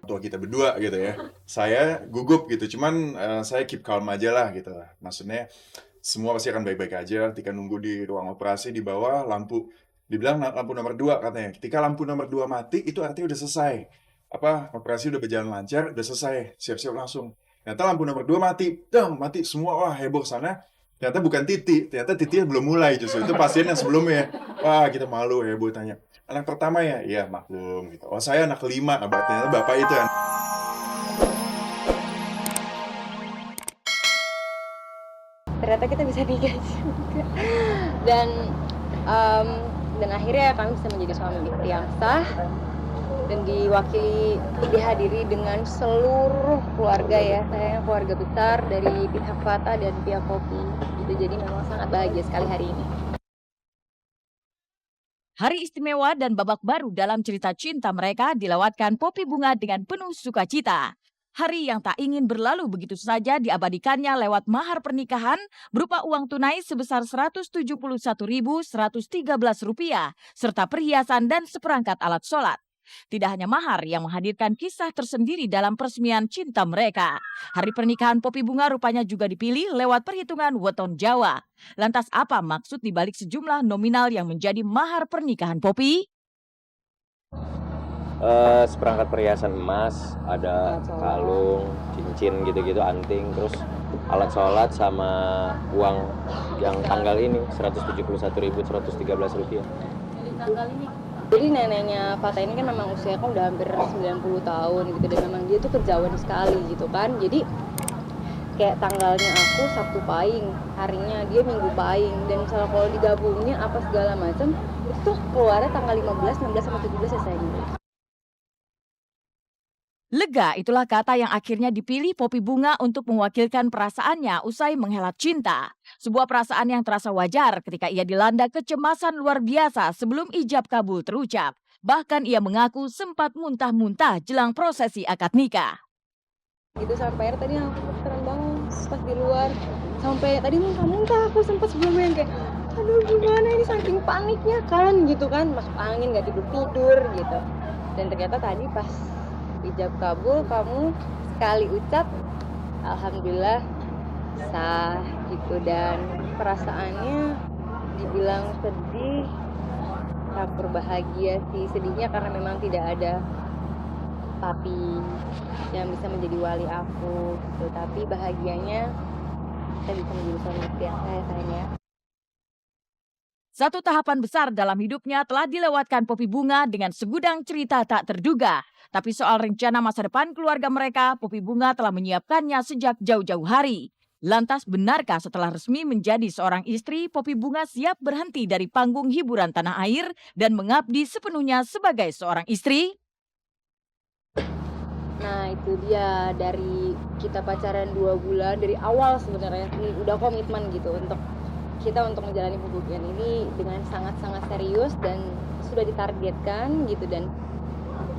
tua kita berdua gitu ya. Saya gugup gitu, cuman saya keep calm aja lah gitu. Maksudnya semua pasti akan baik-baik aja ketika nunggu di ruang operasi di bawah lampu. Dibilang lampu nomor 2 katanya. Ketika lampu nomor 2 mati itu artinya udah selesai. Apa operasi udah berjalan lancar, udah selesai, siap-siap langsung. Ternyata lampu nomor 2 mati, dang, mati semua, wah heboh sana. Ternyata bukan Titi, ternyata Titi belum mulai justru. Itu pasien yang sebelumnya. Wah, kita malu heboh tanya. Anak pertama ya? Iya, maklum gitu. Oh, saya anak kelima. Ternyata bapak itu yang Ternyata kita bisa nikah juga. Dan em, dan akhirnya kami bisa menjadi suami istri yang sah dan dihadiri dengan seluruh keluarga ya. Saya keluarga besar dari pihak Fata dan pihak Kopi. Gitu. Jadi memang sangat bahagia sekali hari ini. Hari istimewa dan babak baru dalam cerita cinta mereka dilewatkan Poppy Bunga dengan penuh sukacita. Hari yang tak ingin berlalu begitu saja diabadikannya lewat mahar pernikahan berupa uang tunai sebesar Rp171.113 serta perhiasan dan seperangkat alat sholat. Tidak hanya mahar yang menghadirkan kisah tersendiri dalam peresmian cinta mereka. Hari pernikahan Poppy Bunga rupanya juga dipilih lewat perhitungan weton Jawa. Lantas apa maksud dibalik sejumlah nominal yang menjadi mahar pernikahan Poppy? Seperangkat perhiasan emas, ada kalung, cincin gitu-gitu, anting, terus alat sholat sama uang yang tanggal ini Rp171.113. Jadi neneknya Fata ini kan memang usianya kan udah hampir 90 tahun gitu dan memang dia tuh kerjawan sekali gitu kan. Jadi kayak tanggalnya aku Sabtu Pahing, harinya dia Minggu Pahing, dan misalnya kalau digabungnya apa segala macam itu tuh keluarnya tanggal 15, 16 sama 17 ya sayang. Lega itulah kata yang akhirnya dipilih Poppy Bunga untuk mewakilkan perasaannya usai menghelat cinta. Sebuah perasaan yang terasa wajar ketika ia dilanda kecemasan luar biasa sebelum ijab kabul terucap. Bahkan ia mengaku sempat muntah-muntah jelang prosesi akad nikah. Gitu sampai akhirnya tadi aku keren banget pas di luar. Sampai tadi muntah-muntah aku sempat sebelumnya kayak aduh gimana ini saking paniknya kan gitu kan, masuk angin gak tidur-tidur gitu. Dan ternyata tadi pas ijab kabul kamu sekali ucap alhamdulillah sah gitu, dan perasaannya dibilang sedih campur bahagia sih. Sedihnya karena memang tidak ada papi yang bisa menjadi wali aku gitu, tapi bahagianya saya bisa menjadi suami istri yang saya sayang ya. Satu tahapan besar dalam hidupnya telah dilewatkan Poppy Bunga dengan segudang cerita tak terduga. Tapi soal rencana masa depan keluarga mereka, Poppy Bunga telah menyiapkannya sejak jauh-jauh hari. Lantas benarkah setelah resmi menjadi seorang istri, Poppy Bunga siap berhenti dari panggung hiburan tanah air dan mengabdi sepenuhnya sebagai seorang istri? Nah itu dia, dari kita pacaran 2 bulan dari awal sebenarnya ini udah komitmen gitu untuk menjalani hubungan ini dengan sangat-sangat serius dan sudah ditargetkan gitu, dan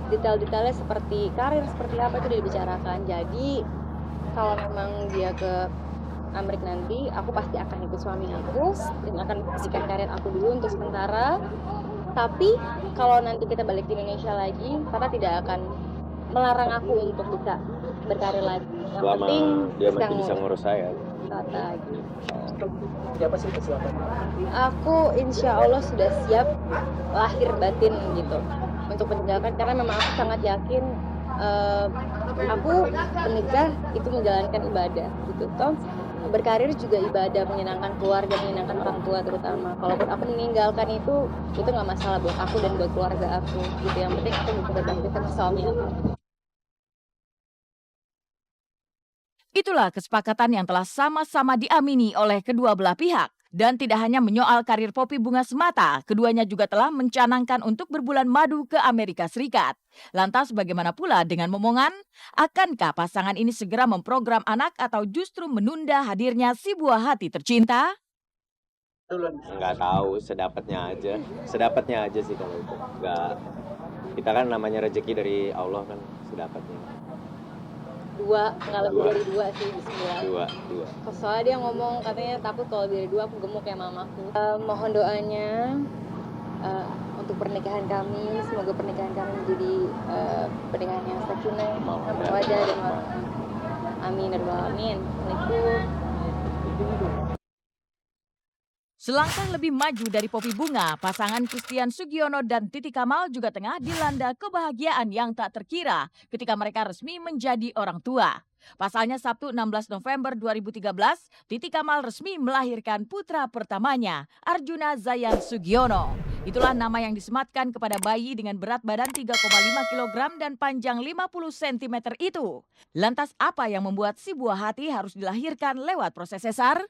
detail-detailnya seperti karir seperti apa itu udah dibicarakan. Jadi kalau memang dia ke Amerika nanti aku pasti akan ikut suami aku dan akan pastikan karir aku dulu untuk sementara. Tapi kalau nanti kita balik di Indonesia lagi, Tata tidak akan melarang aku untuk bisa berkarir lagi. Yang Selama penting dia masih bisa ngurus saya. Tata gitu. Siapa sih kesiapan? Aku insya Allah sudah siap lahir batin gitu untuk menjalankan, karena memang aku sangat yakin aku menikah itu menjalankan ibadah gitu. Toh berkarir juga ibadah, menyenangkan keluarga, menyenangkan orang tua terutama. Kalaupun aku meninggalkan itu nggak masalah buat aku dan buat keluarga aku gitu. Yang penting aku bisa berbakti sama suami aku. Itulah kesepakatan yang telah sama-sama diamini oleh kedua belah pihak. Dan tidak hanya menyoal karir Poppy Bunga semata, keduanya juga telah mencanangkan untuk berbulan madu ke Amerika Serikat. Lantas bagaimana pula dengan momongan? Akankah pasangan ini segera memprogram anak atau justru menunda hadirnya si buah hati tercinta? Nggak tahu, sedapatnya aja sih kalau itu. Nggak, kita kan namanya rezeki dari Allah kan, sedapatnya. 2, nggak lebih dari 2 sih, bismillah. 2. Soalnya dia ngomong katanya takut kalau lebih dari 2 aku gemuk kayak mamaku. Mohon doanya untuk pernikahan kami. Semoga pernikahan kami menjadi pernikahan yang sakinah, mawaddah dan warahmah. Amin ya rabbal alamin. Assalamualaikum. Selangkah lebih maju dari Poppy Bunga, pasangan Christian Sugiono dan Titi Kamal juga tengah dilanda kebahagiaan yang tak terkira ketika mereka resmi menjadi orang tua. Pasalnya Sabtu 16 November 2013, Titi Kamal resmi melahirkan putra pertamanya, Arjuna Zayan Sugiono. Itulah nama yang disematkan kepada bayi dengan berat badan 3,5 kg dan panjang 50 cm itu. Lantas apa yang membuat si buah hati harus dilahirkan lewat proses sesar?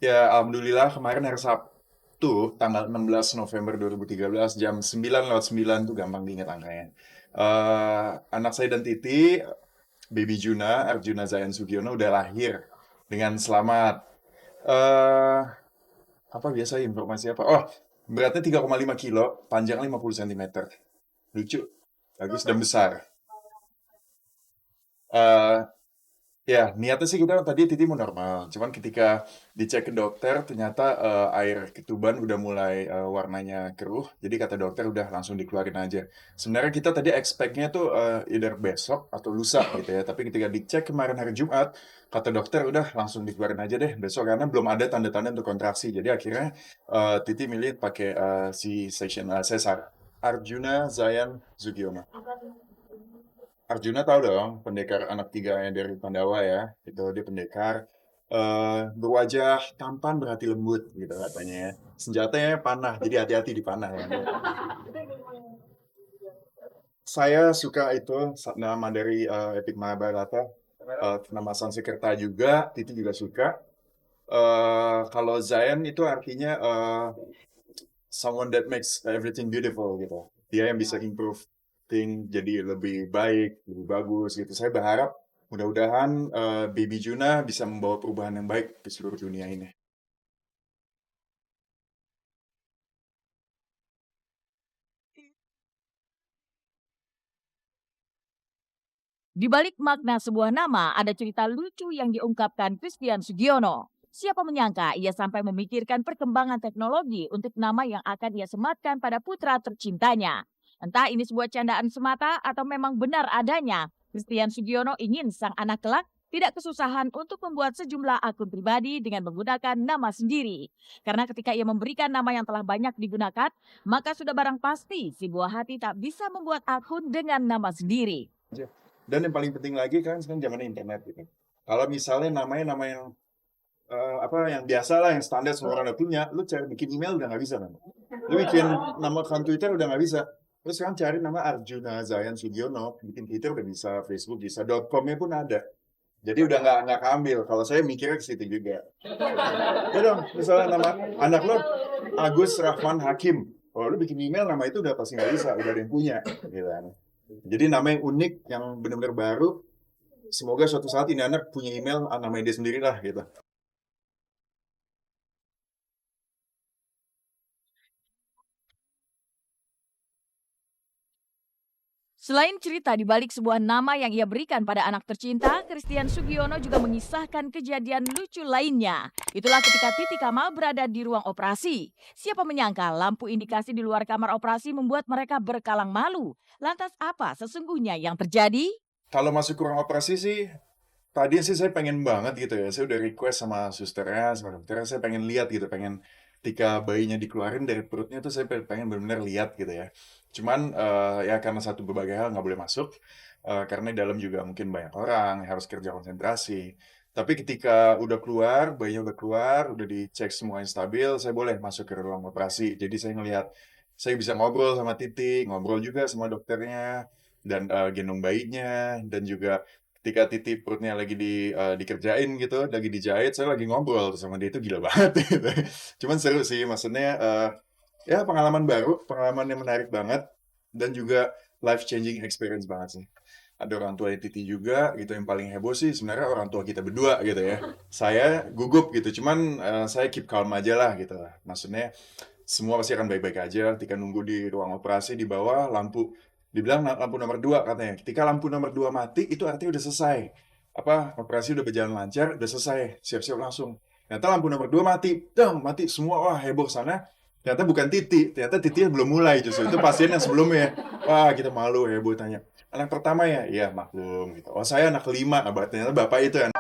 Ya, alhamdulillah kemarin hari Sabtu, tanggal 16 November 2013, jam 9:09 tuh gampang diingat angkanya. Anak saya dan Titi, baby Juna, Arjuna Zayan Sugiono udah lahir dengan selamat. Apa biasa informasi apa? Oh, beratnya 3,5 kilo, panjang 50 cm. Lucu, bagus dan besar. Eh, Ya, niatnya sih kita tadi Titi mau normal. Cuman ketika dicek ke dokter, ternyata air ketuban udah mulai warnanya keruh. Jadi kata dokter udah langsung dikeluarin aja. Sebenarnya kita tadi expect-nya tuh either besok atau lusa gitu ya. Tapi ketika dicek kemarin hari Jumat, kata dokter udah langsung dikeluarin aja deh besok karena belum ada tanda-tanda untuk kontraksi. Jadi akhirnya Titi milih pakai C-section sesar. Arjuna Zayan Sugiono. Arjuna tahu dong, pendekar anak tiganya dari Pandawa ya. Itu dia pendekar. Berwajah tampan berhati lembut gitu katanya ya. Senjatanya panah, jadi hati-hati di panah ya. Saya suka itu nama dari Epic Mahabharata. Nama Sanskerta juga, Titi juga suka. Kalau Zayan itu artinya someone that makes everything beautiful gitu. Dia yang bisa improve thing jadi lebih baik, lebih bagus gitu. Saya berharap mudah-mudahan baby Juna bisa membawa perubahan yang baik ke seluruh dunia ini. Di balik makna sebuah nama, ada cerita lucu yang diungkapkan Christian Sugiono. Siapa menyangka ia sampai memikirkan perkembangan teknologi untuk nama yang akan ia sematkan pada putra tercintanya. Entah ini sebuah candaan semata atau memang benar adanya, Christian Sugiono ingin sang anak kelak tidak kesusahan untuk membuat sejumlah akun pribadi dengan menggunakan nama sendiri. Karena ketika ia memberikan nama yang telah banyak digunakan, maka sudah barang pasti si buah hati tak bisa membuat akun dengan nama sendiri. Dan yang paling penting lagi kan sekarang zaman internet gitu. Kalau misalnya namanya nama yang yang biasa lah, yang standar semua orang udah punya, lu cari bikin email udah nggak bisa kan? Lu bikin nama akun Twitter udah nggak bisa. Terus sekarang cari nama Arjuna Zayan Sugiono, bikin Twitter udah bisa, Facebook bisa, .com-nya pun ada. Jadi udah nggak keambil. Kalau saya mikirnya ke situ juga. Ya dong, misalnya nama anak lo Agus Rahman Hakim. Kalau lu bikin email nama itu udah pasti nggak bisa, udah ada yang punya. Gitu kan. Jadi nama yang unik, yang benar-benar baru. Semoga suatu saat ini anak punya email namanya dia sendiri lah gitu. Selain cerita di balik sebuah nama yang ia berikan pada anak tercinta, Christian Sugiono juga mengisahkan kejadian lucu lainnya. Itulah ketika Titi Kamal berada di ruang operasi. Siapa menyangka lampu indikasi di luar kamar operasi membuat mereka berkalang malu. Lantas apa sesungguhnya yang terjadi? Kalau masuk ke ruang operasi sih, tadi sih saya pengen banget gitu ya. Saya udah request sama susternya, sama dokternya, saya pengen lihat gitu, pengen ketika bayinya dikeluarin dari perutnya tuh saya pengen benar-benar lihat gitu ya. Cuman ya karena satu berbagai hal nggak boleh masuk, karena di dalam juga mungkin banyak orang yang harus kerja konsentrasi. Tapi ketika udah keluar, bayinya udah keluar, udah dicek semuanya stabil, saya boleh masuk ke ruang operasi. Jadi saya ngelihat, saya bisa ngobrol sama Titi, ngobrol juga sama dokternya, dan gendong bayinya, dan juga ketika Titi perutnya lagi dikerjain gitu, lagi dijahit, saya lagi ngobrol sama dia, itu gila banget gitu. Cuman seru sih, maksudnya ya pengalaman baru, pengalaman yang menarik banget, dan juga life changing experience banget sih. Ada orang tua Titi juga gitu, yang paling heboh sih sebenarnya orang tua kita berdua gitu ya. Saya gugup gitu, cuman saya keep calm aja lah gitu. Maksudnya semua pasti akan baik-baik aja. Ketika nunggu di ruang operasi di bawah, dibilang lampu nomor 2 katanya. Ketika lampu nomor 2 mati, itu artinya udah selesai. operasi udah berjalan lancar, udah selesai, siap-siap langsung. Ternyata lampu nomor 2 mati, mati semua, wah heboh sana. Ternyata bukan ternyata titiknya belum mulai justru, itu pasien yang sebelumnya. Wah kita malu, heboh tanya, anak pertama ya? Iya maklum gitu. Oh saya anak kelima, ternyata bapak itu anak